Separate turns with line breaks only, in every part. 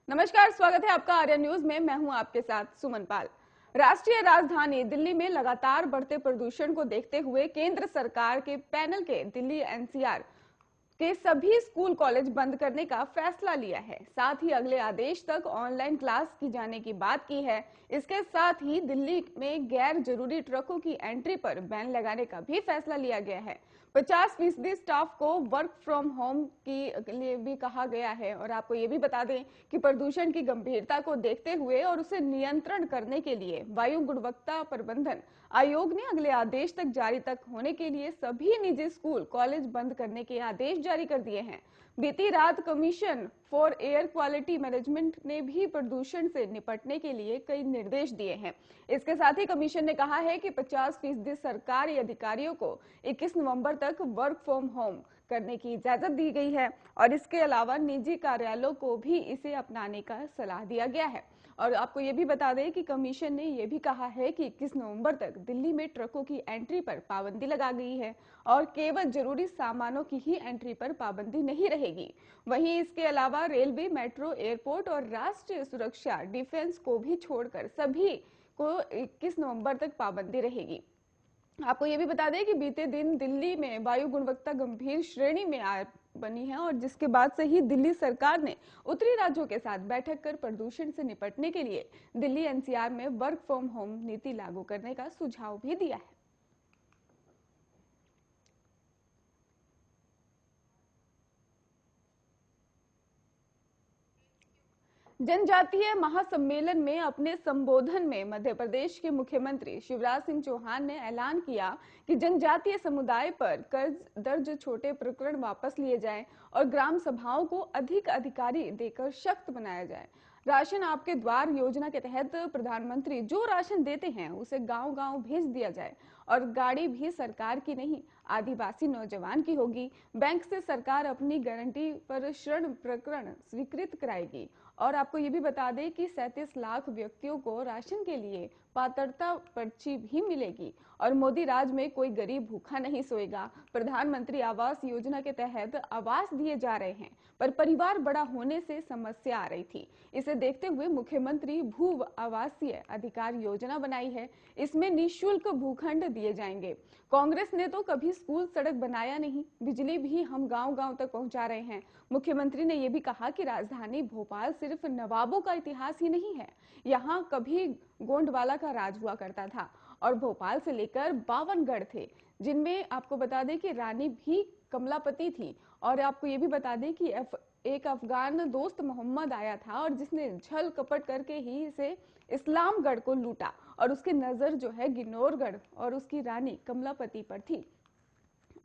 नमस्कार, स्वागत है आपका आर्या न्यूज में। मैं हूं आपके साथ सुमन पाल। राष्ट्रीय राजधानी दिल्ली में लगातार बढ़ते प्रदूषण को देखते हुए केंद्र सरकार के पैनल के दिल्ली एनसीआर के सभी स्कूल कॉलेज बंद करने का फैसला लिया है। साथ ही अगले आदेश तक ऑनलाइन क्लास की जाने की बात की है। इसके साथ ही दिल्ली में गैर जरूरी ट्रकों की एंट्री पर बैन लगाने का भी फैसला लिया गया है। 50% स्टाफ को वर्क फ्रॉम होम के लिए भी कहा गया है। और आपको ये भी बता दें कि प्रदूषण की गंभीरता को देखते हुए और उसे नियंत्रण करने के लिए वायु गुणवत्ता प्रबंधन आयोग ने अगले आदेश तक जारी तक होने के लिए सभी निजी स्कूल कॉलेज बंद करने के आदेश जारी कर दिए हैं। बीती रात commission for air quality management ने भी प्रदूषण से निपटने के लिए कई निर्देश दिए हैं। इसके साथ ही कमीशन ने कहा है कि 50% सरकारी अधिकारियों को 21 नवंबर तक वर्क फ्रॉम होम करने की इजाजत दी गई है और इसके अलावा निजी कार्यालयों को भी इसे अपनाने का सलाह दिया गया है। और आपको ये भी बता दें कि कमीशन ने यह भी कहा है कि 21 नवंबर तक दिल्ली में ट्रकों की एंट्री पर पाबंदी लगा गई है और केवल जरूरी सामानों की ही एंट्री पर पाबंदी नहीं रहेगी। वहीं इसके अलावा रेलवे, मेट्रो, एयरपोर्ट और राष्ट्रीय सुरक्षा डिफेंस को भी छोड़कर सभी को 21 नवंबर तक पाबंदी रहेगी। आपको ये भी बता दें कि बीते दिन दिल्ली में वायु गुणवत्ता गंभीर श्रेणी में बनी है और जिसके बाद से ही दिल्ली सरकार ने उत्तरी राज्यों के साथ बैठक कर प्रदूषण से निपटने के लिए दिल्ली एनसीआर में वर्क फ्रॉम होम नीति लागू करने का सुझाव भी दिया है। जनजातीय महासम्मेलन में अपने संबोधन में मध्य प्रदेश के मुख्यमंत्री शिवराज सिंह चौहान ने ऐलान किया कि जनजातीय समुदाय पर कर्ज दर्ज छोटे प्रकरण वापस लिए जाएं और ग्राम सभाओं को अधिक अधिकारी देकर सख्त बनाया जाए। राशन आपके द्वार योजना के तहत प्रधानमंत्री जो राशन देते हैं उसे गांव-गांव भेज दिया जाए और गाड़ी भी सरकार की नहीं, आदिवासी नौजवान की होगी। बैंक से सरकार अपनी गारंटी पर ऋण प्रकरण स्वीकृत कराएगी। और आपको ये भी बता दें कि 37 लाख व्यक्तियों को राशन के लिए पात्रता पर्ची भी मिलेगी और मोदी राज में कोई गरीब भूखा नहीं सोएगा। प्रधानमंत्री आवास योजना के तहत आवास दिए जा रहे हैं पर परिवार बड़ा होने से समस्या आ रही थी। इसे देखते हुए मुख्यमंत्री भू आवासीय अधिकार योजना बनाई है। इसमें निःशुल्क भूखंड दिए जाएंगे। कांग्रेस ने तो कभी स्कूल सड़क बनाया नहीं, बिजली भी हम गांव-गांव तक पहुंचा रहे हैं। मुख्यमंत्री ने यह भी कहा कि राजधानी भोपाल सिर्फ नवाबों का इतिहास ही नहीं है, यहाँ कभी गोंडवाला का राज हुआ करता था और भोपाल से लेकर 52 गढ़ थे जिनमें आपको बता दें कि रानी भी कमलापति थी। और आपको ये भी बता दें कि एक अफगान दोस्त मोहम्मद आया था और जिसने छल कपट करके ही इसे इस्लामगढ़ को लूटा और उसकी नजर जो है गिन्नौरगढ़ और उसकी रानी कमलापति पर थी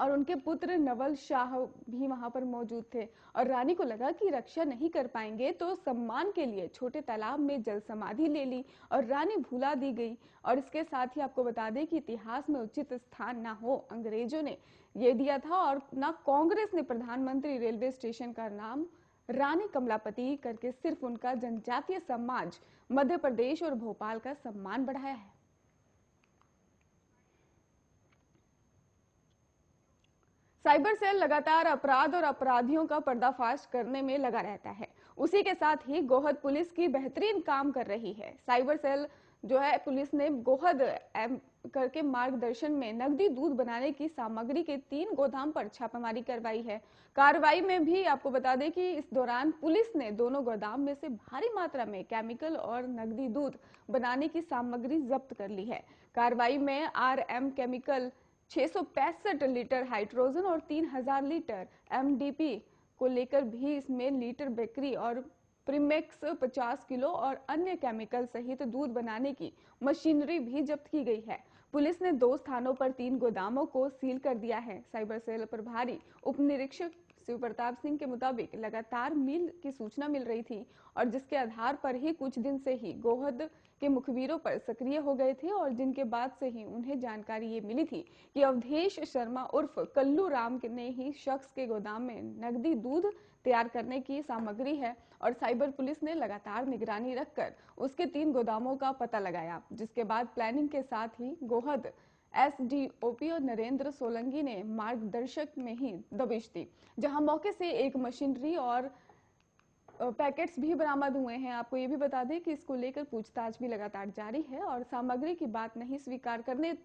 और उनके पुत्र नवल शाह भी वहां पर मौजूद थे। और रानी को लगा कि रक्षा नहीं कर पाएंगे तो सम्मान के लिए छोटे तालाब में जल समाधि ले ली और रानी भुला दी गई। और इसके साथ ही आपको बता दें कि इतिहास में उचित स्थान ना हो अंग्रेजों ने ये दिया था और ना कांग्रेस ने प्रधानमंत्री रेलवे स्टेशन का नाम रानी कमलापति करके सिर्फ उनका जनजातीय समाज, मध्य प्रदेश और भोपाल का सम्मान बढ़ाया है। साइबर सेल लगातार अपराध और अपराधियों का पर्दाफाश करने में लगा रहता है। उसी के साथ ही गोहद पुलिस की बेहतरीन काम कर रही है। साइबर सेल जो है पुलिस ने गोहद करके मार्गदर्शन में नकदी दूध बनाने की सामग्री के 3 गोदाम पर छापेमारी करवाई है। कार्रवाई में भी आपको बता दें कि इस दौरान पुलिस ने दोनों गोदाम में से भारी मात्रा में केमिकल और नकदी दूध बनाने की सामग्री जब्त कर ली है। कार्रवाई में RM केमिकल, 665 लीटर हाइड्रोजन और 3000 लीटर MDP को लेकर भी इसमें लीटर बेकरी और प्रीमेक्स 50 किलो और अन्य केमिकल सहित दूध बनाने की मशीनरी भी जब्त की गई है। पुलिस ने 2 स्थानों पर 3 गोदामों को सील कर दिया है। साइबर सेल प्रभारी उप निरीक्षक शिव प्रताप सिंह के मुताबिक लगातार मिल की सूचना मिल रही थी और जिसके आधार पर ही कुछ दिन से ही गोहद के मुखबिरों पर सक्रिय हो गए थे और जिनके बाद से ही उन्हें जानकारी ये मिली थी कि अवधेश शर्मा उर्फ कल्लू राम ने ही शख्स के गोदाम में नकदी दूध तैयार करने की सामग्री है। और साइबर पुलिस ने लगातार निगरानी रखकर उसके 3 गोदामों का पता लगाया, जिसके बाद प्लानिंग के साथ ही गोहद SDOP और नरेंद्र सोलंकी ने मार्गदर्शक में ही दबिश दी, जहां मौके से एक मशीनरी और पैकेट्स भी बरामद हुए हैं। आपको ये भी बता दें कि इसको लेकर पूछताछ भी लगातार जारी है और सामग्री की बात नहीं स्वीकार करने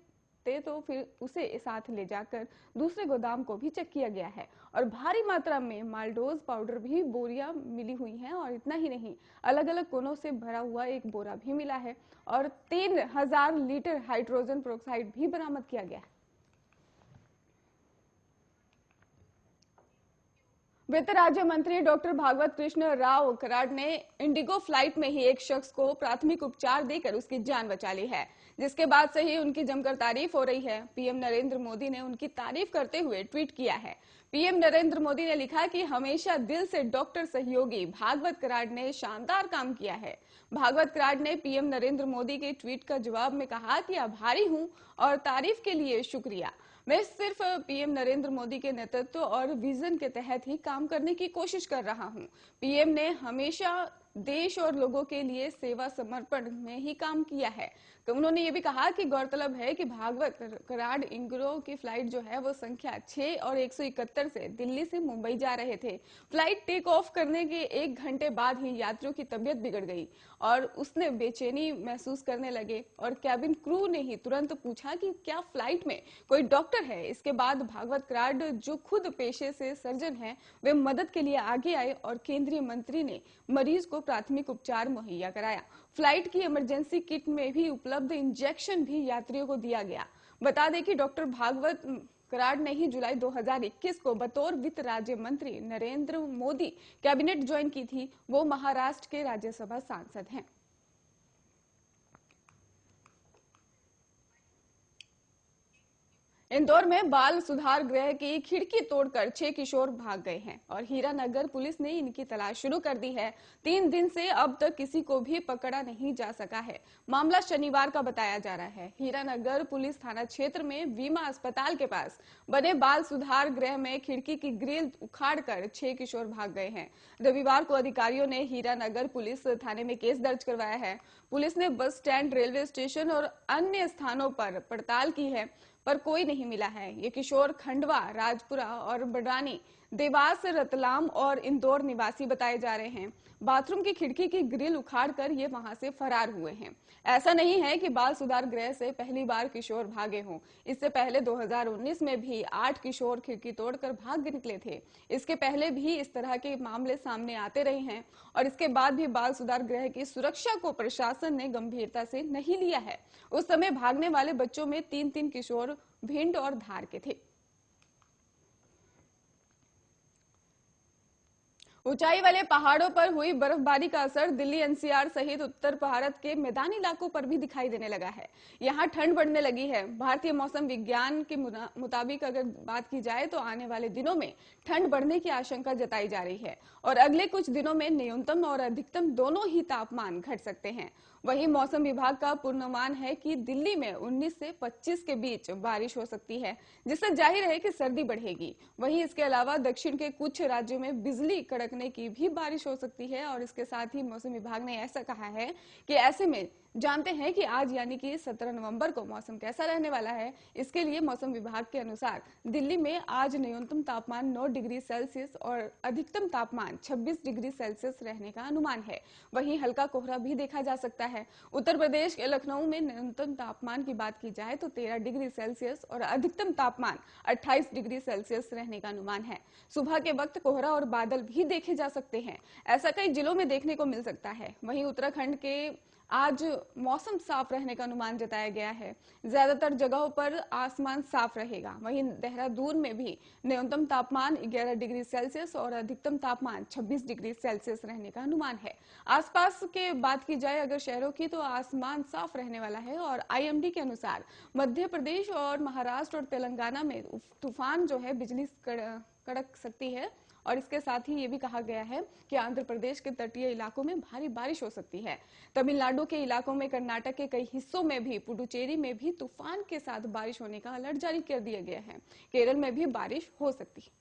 तो फिर उसे साथ ले जाकर दूसरे गोदाम को भी चेक किया गया है और भारी मात्रा में माल्डोज पाउडर भी बोरियां मिली हुई हैं। और इतना ही नहीं, अलग अलग कोनों से भरा हुआ एक बोरा भी मिला है और 3000 लीटर हाइड्रोजन पेरोक्साइड भी बरामद किया गया है। वित्त राज्य मंत्री डॉक्टर भागवत कृष्ण राव कराड ने इंडिगो फ्लाइट में ही एक शख्स को प्राथमिक उपचार देकर उसकी जान बचा ली है, जिसके बाद से ही उनकी जमकर तारीफ हो रही है। पीएम नरेंद्र मोदी ने उनकी तारीफ करते हुए ट्वीट किया है। पीएम नरेंद्र मोदी ने लिखा कि हमेशा दिल से डॉक्टर सहयोगी भागवत कराड ने शानदार काम किया है। भागवत कराड ने पीएम नरेंद्र मोदी के ट्वीट का जवाब में कहा कि आभारी हूं और तारीफ के लिए शुक्रिया। मैं सिर्फ पीएम नरेंद्र मोदी के नेतृत्व और विजन के तहत ही काम करने की कोशिश कर रहा हूं। पीएम ने हमेशा देश और लोगों के लिए सेवा समर्पण में ही काम किया है। तो उन्होंने ये भी कहा कि गौरतलब है कि भागवत कराड इंडिगो की फ्लाइट जो है वो संख्या 6 और 171 से दिल्ली से मुंबई जा रहे थे। फ्लाइट टेक ऑफ करने के 1 घंटे बाद ही यात्रियों की तबीयत बिगड़ गई और उसने बेचैनी महसूस करने लगे और कैबिन क्रू ने ही तुरंत पूछा कि क्या फ्लाइट में कोई डॉक्टर है। इसके बाद भागवत कराड जो खुद पेशे से सर्जन है, वे मदद के लिए आगे आए और केंद्रीय मंत्री ने मरीज को प्राथमिक उपचार मुहैया कराया। फ्लाइट की इमरजेंसी किट में भी उपलब्ध इंजेक्शन भी यात्रियों को दिया गया। बता दें कि डॉक्टर भागवत कराड ने ही जुलाई 2021 को बतौर वित्त राज्य मंत्री नरेंद्र मोदी कैबिनेट ज्वाइन की थी। वो महाराष्ट्र के राज्यसभा सांसद हैं। इंदौर में बाल सुधार गृह की खिड़की तोड़कर 6 किशोर भाग गए हैं और हीरानगर पुलिस ने इनकी तलाश शुरू कर दी है। 3 दिन से अब तक किसी को भी पकड़ा नहीं जा सका है। मामला शनिवार का बताया जा रहा है। हीरानगर पुलिस थाना क्षेत्र में वीमा अस्पताल के पास बने बाल सुधार गृह में खिड़की की ग्रिल उखाड़कर 6 किशोर भाग गए हैं। रविवार को अधिकारियों ने हीरानगर पुलिस थाने में केस दर्ज करवाया है। पुलिस ने बस स्टैंड, रेलवे स्टेशन और अन्य स्थानों पर पड़ताल की है पर कोई नहीं मिला है। ये किशोर खंडवा, राजपुरा और बड़ानी, देवास, रतलाम और इंदौर निवासी बताए जा रहे हैं। बाथरूम की खिड़की की ग्रिल उखाड़कर ये वहां से फरार हुए हैं। ऐसा नहीं है कि बाल सुधार गृह से पहली बार किशोर भागे हों। इससे पहले 2019 में भी 8 किशोर खिड़की तोड़कर भाग निकले थे। इसके पहले भी इस तरह के मामले सामने आते रहे हैं और इसके बाद भी बाल सुधार गृह की सुरक्षा को प्रशासन ने गंभीरता से नहीं लिया है। उस समय भागने वाले बच्चों में 3 किशोर भिंड और धार के थे। ऊंचाई वाले पहाड़ों पर हुई बर्फबारी का असर दिल्ली, एनसीआर सहित उत्तर भारत के मैदानी इलाकों पर भी दिखाई देने लगा है। यहाँ ठंड बढ़ने लगी है। भारतीय मौसम विज्ञान के मुताबिक अगर बात की जाए तो आने वाले दिनों में ठंड बढ़ने की आशंका जताई जा रही है और अगले कुछ दिनों में न्यूनतम और अधिकतम दोनों ही तापमान घट सकते हैं। वहीं मौसम विभाग का पूर्वानुमान है कि दिल्ली में 19 से 25 के बीच बारिश हो सकती है, जिससे जाहिर है कि सर्दी बढ़ेगी। वहीं इसके अलावा दक्षिण के कुछ राज्यों में बिजली कड़कने की भी बारिश हो सकती है और इसके साथ ही मौसम विभाग ने ऐसा कहा है कि ऐसे में जानते हैं कि आज यानी कि 17 नवंबर को मौसम कैसा रहने वाला है। इसके लिए मौसम विभाग के अनुसार दिल्ली में आज न्यूनतम तापमान 9 डिग्री सेल्सियस और अधिकतम तापमान 26 डिग्री सेल्सियस रहने का अनुमान है। वहीं हल्का कोहरा भी देखा जा सकता है। उत्तर प्रदेश के लखनऊ में न्यूनतम तापमान की बात की जाए तो 13 डिग्री सेल्सियस और अधिकतम तापमान 28 डिग्री सेल्सियस रहने का अनुमान है। सुबह के वक्त कोहरा और बादल भी देखे जा सकते हैं। ऐसा कई जिलों में देखने को मिल सकता है। वहीं उत्तराखंड के आज मौसम साफ रहने का अनुमान जताया गया है। ज्यादातर जगहों पर आसमान साफ रहेगा। वहीं देहरादून में भी न्यूनतम तापमान 11 डिग्री सेल्सियस और अधिकतम तापमान 26 डिग्री सेल्सियस रहने का अनुमान है। आसपास के बात की जाए अगर शहरों की तो आसमान साफ रहने वाला है और आईएमडी के अनुसार मध्य प्रदेश और महाराष्ट्र और तेलंगाना में तूफान जो है बिजली कड़क सकती है और इसके साथ ही ये भी कहा गया है कि आंध्र प्रदेश के तटीय इलाकों में भारी बारिश हो सकती है। तमिलनाडु के इलाकों में, कर्नाटक के कई हिस्सों में भी, पुडुचेरी में भी तूफान के साथ बारिश होने का अलर्ट जारी कर दिया गया है। केरल में भी बारिश हो सकती है।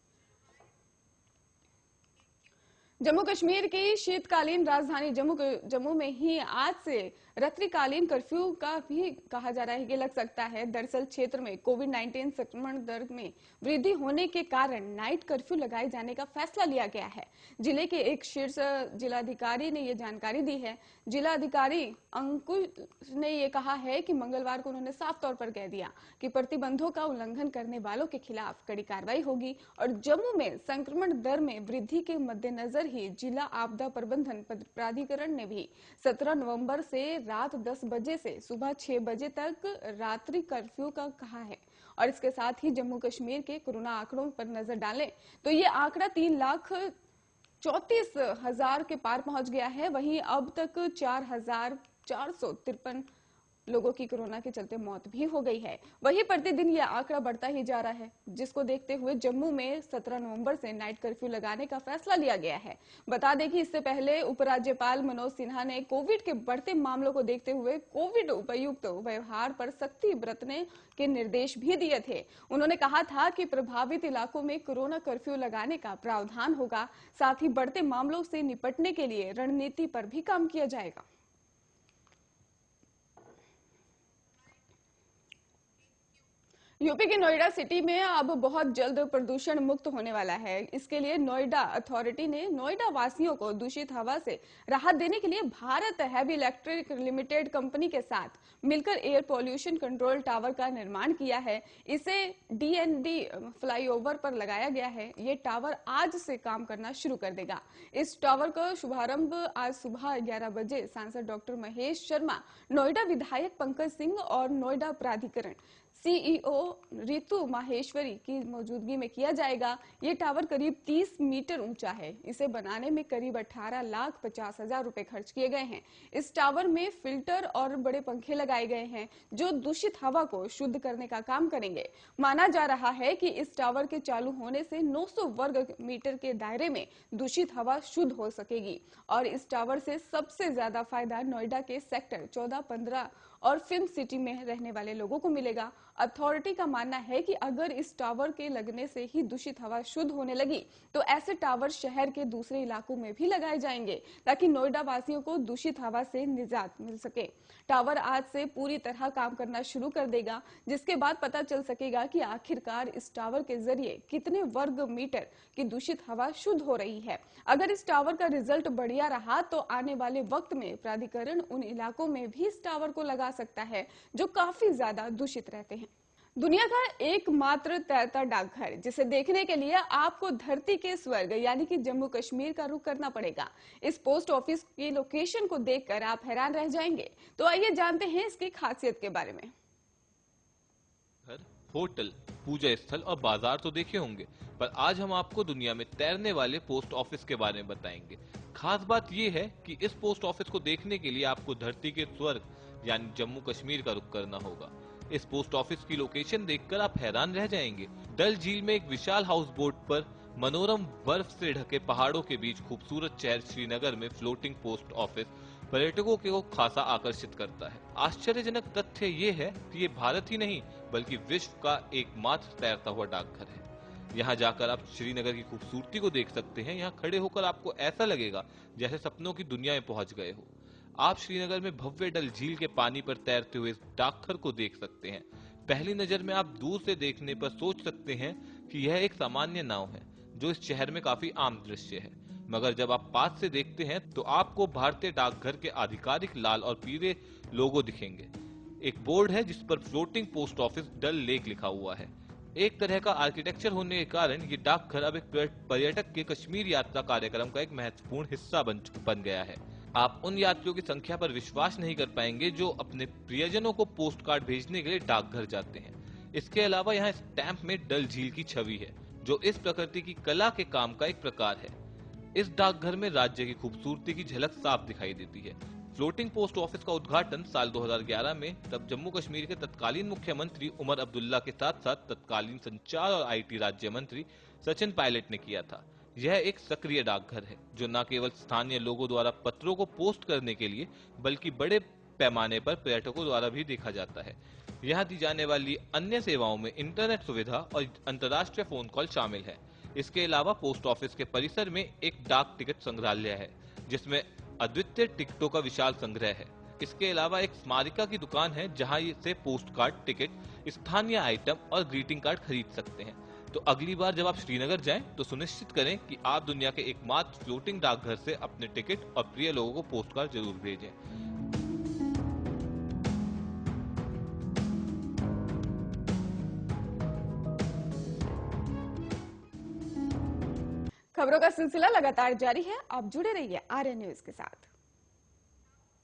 जम्मू कश्मीर की शीतकालीन राजधानी जम्मू में ही आज से रात्रिकालीन कर्फ्यू का भी कहा जा रहा है कि लग सकता है। दरअसल क्षेत्र में कोविड-19 संक्रमण दर में वृद्धि होने के कारण नाइट कर्फ्यू लगाए जाने का फैसला लिया गया है। जिले के एक शीर्ष जिलाधिकारी ने ये जानकारी दी है। जिलाधिकारी अंकुश ने ये कहा है कि मंगलवार को उन्होंने साफ तौर पर कह दिया कि प्रतिबंधों का उल्लंघन करने वालों के खिलाफ कड़ी कार्रवाई होगी और जम्मू में संक्रमण दर में वृद्धि के मद्देनजर ही जिला आपदा प्रबंधन प्राधिकरण ने भी 17 नवंबर से रात 10 बजे से सुबह 6 बजे तक रात्रि कर्फ्यू का कहा है। और इसके साथ ही जम्मू कश्मीर के कोरोना आंकड़ों पर नजर डालें तो ये आंकड़ा 3,34,000 के पार पहुंच गया है। वहीं अब तक 4,453 लोगों की कोरोना के चलते मौत भी हो गई है। वहीं प्रतिदिन यह आंकड़ा बढ़ता ही जा रहा है, जिसको देखते हुए जम्मू में 17 नवंबर से नाइट कर्फ्यू लगाने का फैसला लिया गया है। बता दें कि इससे पहले उपराज्यपाल मनोज सिन्हा ने कोविड के बढ़ते मामलों को देखते हुए कोविड उपयुक्त व्यवहार पर सख्ती बरतने के निर्देश भी दिए थे। उन्होंने कहा था कि प्रभावित इलाकों में कोरोना कर्फ्यू लगाने का प्रावधान होगा, साथ ही बढ़ते मामलों से निपटने के लिए रणनीति पर भी काम किया जाएगा। यूपी के नोएडा सिटी में अब बहुत जल्द प्रदूषण मुक्त होने वाला है। इसके लिए नोएडा अथॉरिटी ने नोएडा वासियों को दूषित हवा से राहत देने के लिए Bharat heavy electric limited company के साथ मिलकर एयर पॉल्यूशन कंट्रोल टावर का निर्माण किया है। इसे डीएनडी फ्लाईओवर पर लगाया गया है। ये टावर आज से काम करना शुरू कर देगा। इस टावर का शुभारंभ आज सुबह 11 बजे सांसद डॉक्टर महेश शर्मा, नोएडा विधायक पंकज सिंह और नोएडा प्राधिकरण सीईओ रितु माहेश्वरी की मौजूदगी में किया जाएगा। ये टावर करीब 30 मीटर ऊंचा है। इसे बनाने में करीब 18,50,000 रुपए खर्च किए गए हैं। इस टावर में फिल्टर और बड़े पंखे लगाए गए हैं जो दूषित हवा को शुद्ध करने का काम करेंगे। माना जा रहा है कि इस टावर के चालू होने से 900 वर्ग मीटर के दायरे में दूषित हवा शुद्ध हो सकेगी और इस टावर से सबसे ज्यादा फायदा नोएडा के सेक्टर 14-15 और फिल्म सिटी में रहने वाले लोगों को मिलेगा। अथॉरिटी का मानना है कि अगर इस टावर के लगने से ही दूषित हवा शुद्ध होने लगी तो ऐसे टावर शहर के दूसरे इलाकों में भी लगाए जाएंगे ताकि नोएडा वासियों को दूषित हवा से निजात मिल सके। टावर आज से पूरी तरह काम करना शुरू कर देगा, जिसके बाद पता चल सकेगा कि आखिरकार इस टावर के जरिए कितने वर्ग मीटर की दूषित हवा शुद्ध हो रही है। अगर इस टावर का रिजल्ट बढ़िया रहा तो आने वाले वक्त में प्राधिकरण उन इलाकों में भी इस टावर को लगा सकता है जो काफी ज्यादा दूषित रहते हैं। दुनिया का एकमात्र तैरता डाकघर, जिसे देखने के लिए आपको धरती के स्वर्ग यानी कि जम्मू कश्मीर का रुख करना पड़ेगा। इस पोस्ट ऑफिस की लोकेशन को देखकर आप हैरान रह जाएंगे। तो आइए जानते हैं इसकी खासियत के बारे में।
होटल, पूजा स्थल और बाजार तो देखे होंगे, पर आज हम आपको दुनिया में तैरने वाले पोस्ट ऑफिस के बारे में बताएंगे। खास बात यह है कि इस पोस्ट ऑफिस को देखने के लिए आपको धरती के स्वर्ग यानी जम्मू कश्मीर का रुख करना होगा। इस पोस्ट ऑफिस की लोकेशन देखकर आप हैरान रह जाएंगे। डल झील में एक विशाल हाउस बोट पर मनोरम बर्फ से ढके पहाड़ों के बीच खूबसूरत शहर श्रीनगर में फ्लोटिंग पोस्ट ऑफिस पर्यटकों को खासा आकर्षित करता है। आश्चर्यजनक तथ्य ये है कि ये भारत ही नहीं बल्कि विश्व का एकमात्र तैरता हुआ डाकघर है। यहाँ जाकर आप श्रीनगर की खूबसूरती को देख सकते हैं। यहाँ खड़े होकर आपको ऐसा लगेगा जैसे सपनों की दुनिया में पहुंच गए हो। आप श्रीनगर में भव्य डल झील के पानी पर तैरते हुए इस डाकघर को देख सकते हैं। पहली नजर में आप दूर से देखने पर सोच सकते हैं कि यह एक सामान्य नाव है जो इस शहर में काफी आम दृश्य है, मगर जब आप पास से देखते हैं तो आपको भारतीय डाकघर के आधिकारिक लाल और पीले लोगो दिखेंगे। एक बोर्ड है जिस पर फ्लोटिंग पोस्ट ऑफिस डल लेक लिखा हुआ है। एक तरह का आर्किटेक्चर होने के कारण ये डाकघर अब एक पर्यटक के कश्मीर यात्रा कार्यक्रम का एक महत्वपूर्ण हिस्सा बन गया है। आप उन यात्रियों की संख्या पर विश्वास नहीं कर पाएंगे जो अपने प्रियजनों को पोस्ट कार्ड भेजने के लिए डाकघर जाते हैं। इसके अलावा यहाँ स्टैंप में डल झील की छवि है जो इस प्रकृति की कला के काम का एक प्रकार है। इस डाकघर में राज्य की खूबसूरती की झलक साफ दिखाई देती है। फ्लोटिंग पोस्ट ऑफिस का उद्घाटन साल 2011 में तब जम्मू कश्मीर के तत्कालीन मुख्यमंत्री उमर अब्दुल्ला के साथ साथ तत्कालीन संचार और आईटी राज्य मंत्री सचिन पायलट ने किया था। यह एक सक्रिय डाकघर है जो न केवल स्थानीय लोगों द्वारा पत्रों को पोस्ट करने के लिए बल्कि बड़े पैमाने पर पर्यटकों द्वारा भी देखा जाता है। यहाँ दी जाने वाली अन्य सेवाओं में इंटरनेट सुविधा और अंतर्राष्ट्रीय फोन कॉल शामिल है। इसके अलावा पोस्ट ऑफिस के परिसर में एक डाक टिकट संग्रहालय है, जिसमें अद्वितीय टिकटों का विशाल संग्रह है। इसके अलावा एक स्मारिका की दुकान है, जहां से पोस्ट कार्ड, टिकट, स्थानीय आइटम और ग्रीटिंग कार्ड खरीद सकते हैं। तो अगली बार जब आप श्रीनगर जाएं तो सुनिश्चित करें कि आप दुनिया के एकमात्र फ्लोटिंग डाकघर से अपने टिकट और प्रिय लोगों को पोस्ट कार्ड जरूर भेजें।
खबरों का सिलसिला लगातार जारी है, आप जुड़े रहिए आर्य न्यूज के साथ।